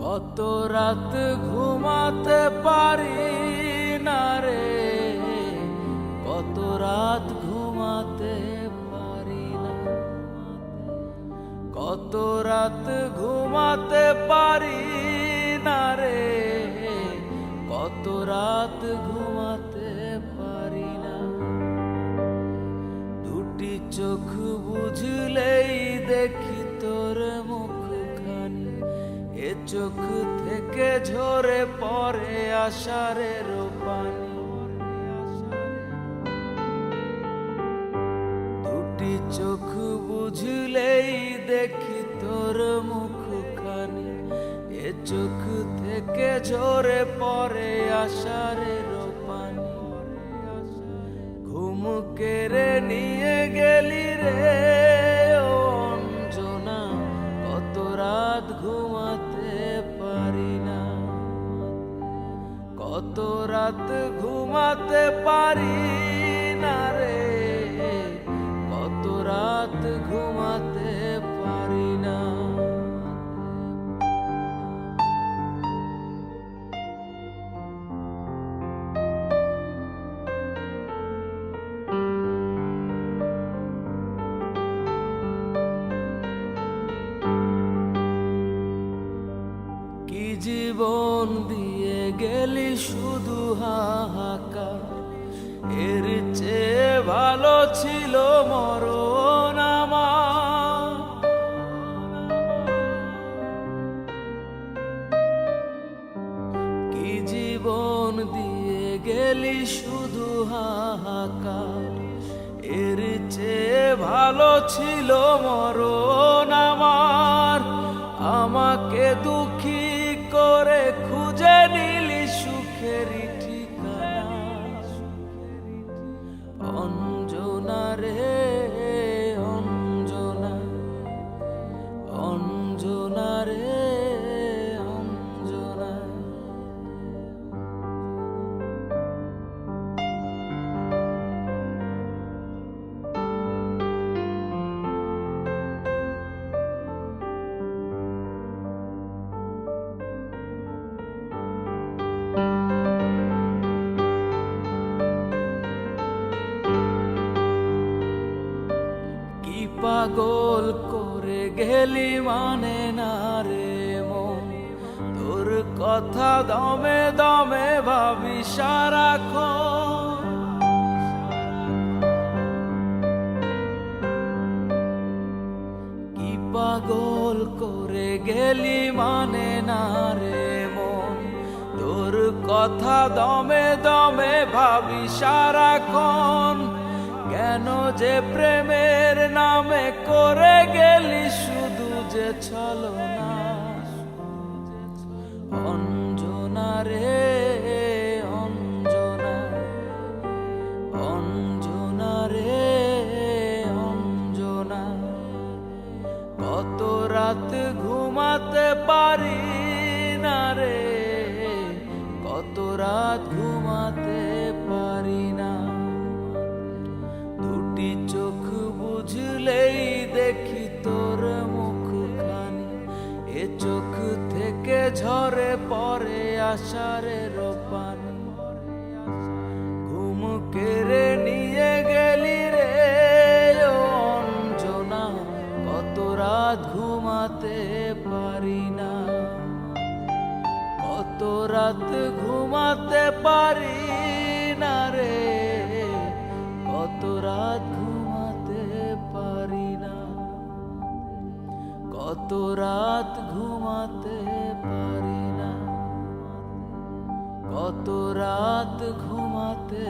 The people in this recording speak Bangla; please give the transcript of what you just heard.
কত রাত ঘুমাতে পারি না রে, কত রাত ঘুমাতে পারি না, কত রাত ঘুমাতে পারি না রে, কত রাত ঘুমাতে পারি না। দুটি চোখ বুঝলেই দেখি তোর মুখখানি, এ চোখ থেকে ঝরে পড়ে আষাঢ়ের পানি। দুটি চোখ বুঝলেই দেখি তোর মুখখানি, এ চোখ থেকে ঝরে পড়ে আষাঢ়ের পানি। ঘুম কেড়ে নিয়ে গেলি রে ও অঞ্জনা, কত রাত ঘুমাতে পারি না, কত রাত ঘুমাতে পারি না রে, কত রাত ঘুমাতে পারি না। কি জীবন দিয়ে গেলি শুধু হাহাকার, এর চেয়ে ভালো ছিল মরণ আমার। কি জীবন দিয়ে গেলি শুধু হাহাকার, এর চেয়ে ভালো ছিল মরণ আমার। আমাকে দুঃখী করে খুঁজে নিলি সুখের ঠিকানা, অঞ্জনা রে অঞ্জনা, অঞ্জনা রে অঞ্জনা। পাগল করে গেলি মানে না রে মন, তোর কথা দমে দমে ভাবি সারাক্ষণ। কি পাগল করে গেলি মানে না রে মন, তোর কথা দমে দমে ভাবি সারাক্ষণ। কেন যে প্রেমের নামে করে গেলি শুধু যে ছলনা, অঞ্জনা রে অঞ্জনা, অঞ্জনা রে অঞ্জনা। কত রাত ঘুমাতে পারি না রে, কত রাত ঘুমাতে পারি না। দুটি চোখ বুঝলেই দেখি তোর মুখখানি, এ চোখ থেকে ঝরে পড়ে আষাঢ়ের পানি। ঘুম কেড়ে নিয়ে গেলি রে ও অঞ্জনা, কত রাত ঘুমাতে পারি না, কত রাত ঘুমাতে পারি না রে, কত রাত ঘুমাতে পারি না, কত রাত ঘুমাতে পারি না, কত রাত ঘুমাতে